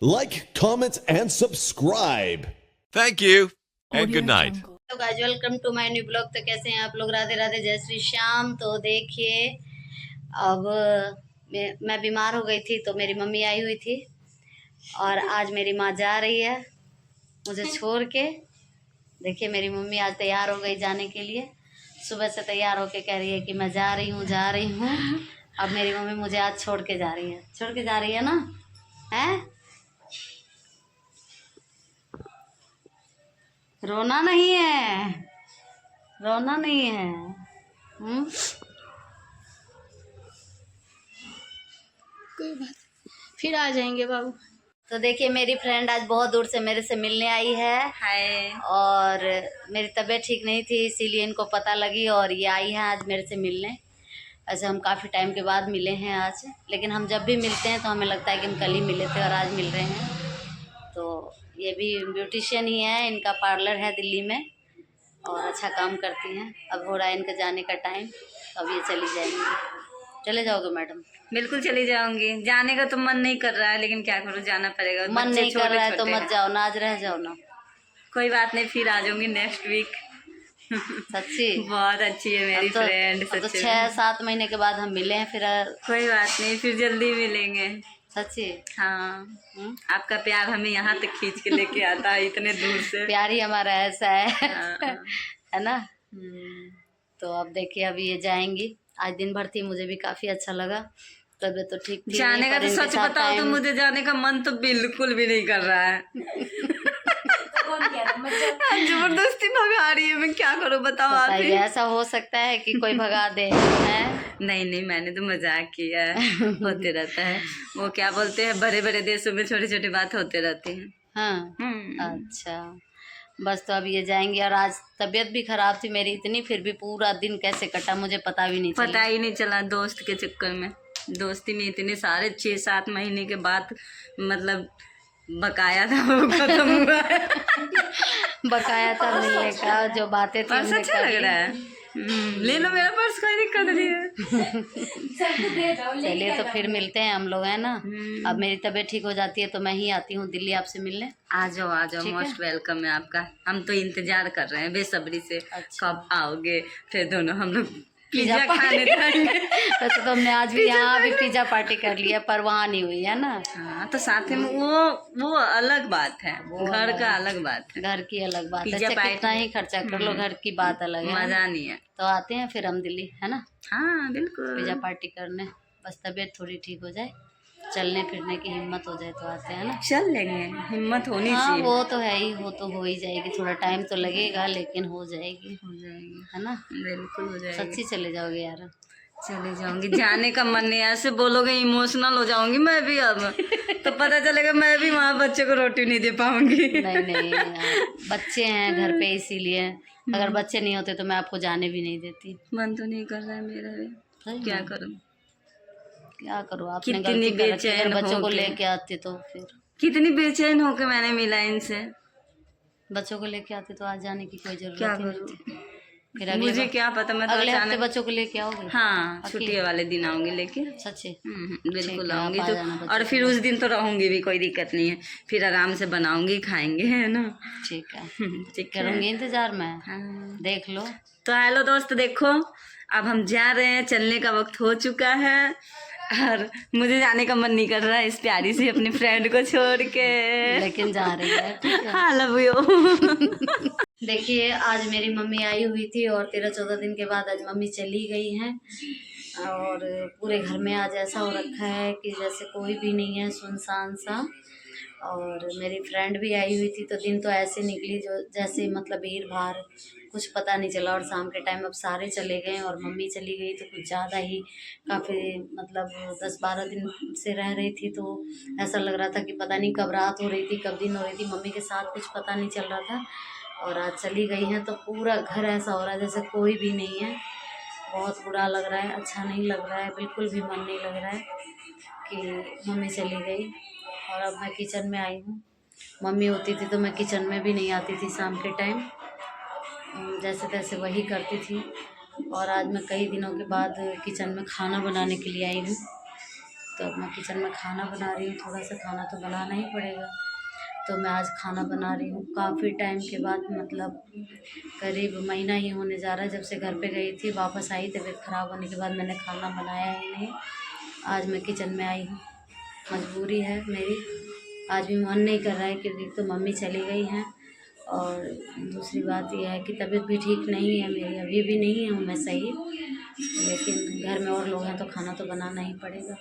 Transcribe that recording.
Like, comment, and subscribe. Thank you and Audio good night. Jungle. तो guys welcome to my new blog. तो कैसे हैं आप लोग? राधे राधे, जय श्री श्याम। तो देखिए अब मैं बीमार हो गई थी तो मेरी मम्मी आई हुई थी और आज मेरी माँ जा रही है मुझे छोड़ के। देखिए मेरी मम्मी आज तैयार हो गई जाने के लिए। सुबह से तैयार होके कह रही है कि मैं जा रही हूँ जा रही हूँ। अब मेरी मम्मी मुझे आज छोड़ के जा रही है, छोड़ के जा रही है ना, है? रोना नहीं है, रोना नहीं है। कोई बात, फिर आ जाएंगे बाबू। तो देखिए मेरी फ्रेंड आज बहुत दूर से मेरे से मिलने आई है। हाय। और मेरी तबीयत ठीक नहीं थी इसीलिए इनको पता लगी और ये आई है आज मेरे से मिलने। ऐसे हम काफ़ी टाइम के बाद मिले हैं आज, लेकिन हम जब भी मिलते हैं तो हमें लगता है कि हम कल ही मिले थे और आज मिल रहे हैं। तो ये भी ब्यूटिशियन ही है, इनका पार्लर है दिल्ली में और अच्छा काम करती हैं। अब हो रहा है इनका जाने का टाइम, तो अब ये चली जाएंगी। चले जाओगे मैडम? बिल्कुल चली जाऊंगी। जाने का तो मन नहीं कर रहा है लेकिन क्या करूँ, जाना पड़ेगा। मन बच्चे नहीं कर रहा है तो छोटे मत हैं। जाओ ना, आज रह जाओ ना। कोई बात नहीं, फिर आ जाऊंगी नेक्स्ट वीक। सच्ची? बहुत अच्छी है मेरी फ्रेंड। तो 6-7 महीने के बाद हम मिले हैं फिर। कोई बात नहीं, फिर जल्दी मिलेंगे। सच्ची? हाँ। आपका प्यार हमें यहाँ तक खींच के लेके आता है इतने दूर से। प्यार ही हमारा ऐसा है। हाँ। है ना? तो अब देखिए अभी ये जाएंगी। आज दिन भर थी, मुझे भी काफी अच्छा लगा। तबीयत तो ठीक थी जाने का पर तो इनके सच साथ बताओ तो टाइम- मुझे जाने का मन तो बिल्कुल भी नहीं कर रहा है। जबरदस्ती भगा रही है, मैं क्या करूँ बताओ आप ही। बताइए, ऐसा हो सकता है कि कोई भगा दे? है? नहीं नहीं, मैंने तो मजाक किया है। होते रहता है। वो क्या बोलते हैं, बड़े बड़े देशों में छोटी छोटी बात होते रहती हैं। हाँ। अच्छा, बस तो अब ये जाएंगी। और आज तबीयत भी खराब थी मेरी इतनी, फिर भी पूरा दिन कैसे कटा मुझे पता भी नहीं चला। पता ही नहीं चला दोस्त के चक्कर में। दोस्ती में इतने सारे 6-7 महीने के बाद मतलब बकाया था वो खत्म हुआ है। बकाया था मिलने का, जो बातें थी पर्स हमने अच्छा लग करी। रहा है। ले लो मेरा पर्स, कोई दिक्कत नहीं है। चलिए तो फिर मिलते हैं हम लोग, है ना? अब मेरी तबीयत ठीक हो जाती है तो मैं ही आती हूँ दिल्ली आपसे मिलने। आ जाओ, ठीक है? मोस्ट वेलकम है आपका। हम तो इंतजार कर रहे हैं बेसब्री से। अच्छा। कब आओगे, फिर दोनों हम लोग पिज़्ज़ा पिज्जा खाने जाएंगे। वैसे तो हमने आज भी यहाँ भी पिज़्ज़ा पार्टी कर लिया पर वहाँ नहीं हुई, है ना? हाँ, तो साथ में वो अलग बात है, घर का अलग बात है। घर की अलग बात है। पिज़्ज़ा चाहे पार्टी- कितना ही खर्चा कर लो, घर की बात अलग है। मजा नहीं है। तो आते हैं फिर हम दिल्ली, है ना? हाँ बिल्कुल। पिज़्ज़ा पार्टी करने। बस तबीयत थोड़ी ठीक हो जाए, चलने फिरने की हिम्मत हो जाए तो आते हैं ना? चल लेंगे, हिम्मत होनी हाँ चाहिए। वो तो है ही, वो तो हो ही जाएगी। थोड़ा टाइम तो लगेगा लेकिन हो जाएगी, हो जाएगी, है ना? बिल्कुल हो जाएगी। सच्ची चले जाओगे यार? चले जाऊंगी, जाने का मन नहीं। ऐसे बोलोगे इमोशनल हो जाऊंगी मैं भी। अब तो पता चलेगा मैं भी वहाँ बच्चे को रोटी नहीं दे पाऊंगी। नहीं यार, बच्चे हैं घर पे इसीलिए। अगर बच्चे नहीं होते तो मैं आपको जाने भी नहीं देती। मन तो नहीं कर रहा है मेरा भी। सही क्या में। करूं? क्या करूँ, आपने कितनी गलती कर रखी। बेचैन अगर बच्चों को होके। लेके आते तो फिर कितनी बेचैन होके मैंने मिला इनसे। बच्चों को लेके आते तो आज जाने की कोई जरूरत क्या ही नहीं करूं? थी। फिर अगले मुझे क्या पता, मैं तो अगले हफ्ते अचानक। बच्चों को लेके आओगे? हाँ, अकेले? छुट्टी वाले दिन आऊंगी लेके। सच्ची? बिल्कुल ठीक है, आऊंगी आप आ तो। जाना बच्चों और फिर को। उस दिन तो रहूंगी भी, कोई दिक्कत नहीं है। फिर आराम से बनाऊंगी, खाएंगे, है ना? ठीक है, ठीक है। करूँगी इंतजार मैं। हाँ। देख लो। तो हेलो दोस्त, देखो अब हम जा रहे हैं, चलने का वक्त हो चुका है और मुझे जाने का मन नहीं कर रहा है इस प्यारी सी अपनी फ्रेंड को छोड़ के। लेकिन जा रही है, ठीक है। हाँ, लव यू। देखिए आज मेरी मम्मी आई हुई थी और 13-14 दिन के बाद आज मम्मी चली गई हैं। और पूरे घर में आज ऐसा हो रखा है कि जैसे कोई भी नहीं है, सुनसान सा। और मेरी फ्रेंड भी आई हुई थी तो दिन तो ऐसे निकली जो जैसे मतलब भीड़ भाड़, कुछ पता नहीं चला। और शाम के टाइम अब सारे चले गए और मम्मी चली गई तो कुछ ज़्यादा ही काफ़ी मतलब 10-12 दिन से रह रही थी तो ऐसा लग रहा था कि पता नहीं कब रात हो रही थी कब दिन हो रही थी। मम्मी के साथ कुछ पता नहीं चल रहा था और आज चली गई हैं तो पूरा घर ऐसा हो रहा है जैसे कोई भी नहीं है। बहुत बुरा लग रहा है, अच्छा नहीं लग रहा है, बिल्कुल भी मन नहीं लग रहा है कि मम्मी चली गई। और अब मैं किचन में आई हूँ। मम्मी होती थी तो मैं किचन में भी नहीं आती थी शाम के टाइम, जैसे तैसे वही करती थी। और आज मैं कई दिनों के बाद किचन में खाना बनाने के लिए आई हूँ। तो अब मैं किचन में खाना बना रही हूँ, थोड़ा सा खाना तो बनाना ही पड़ेगा। तो मैं आज खाना बना रही हूँ काफ़ी टाइम के बाद, मतलब करीब महीना ही होने जा रहा है जब से घर पे गई थी। वापस आई तबीयत ख़राब होने के बाद मैंने खाना बनाया ही नहीं। आज मैं किचन में आई हूँ, मजबूरी है मेरी। आज भी मन नहीं कर रहा है क्योंकि तो मम्मी चली गई हैं, और दूसरी बात यह है कि तबीयत भी ठीक नहीं है मेरी, अभी भी नहीं हूँ मैं सही, लेकिन घर में और लोग हैं तो खाना तो बनाना ही पड़ेगा।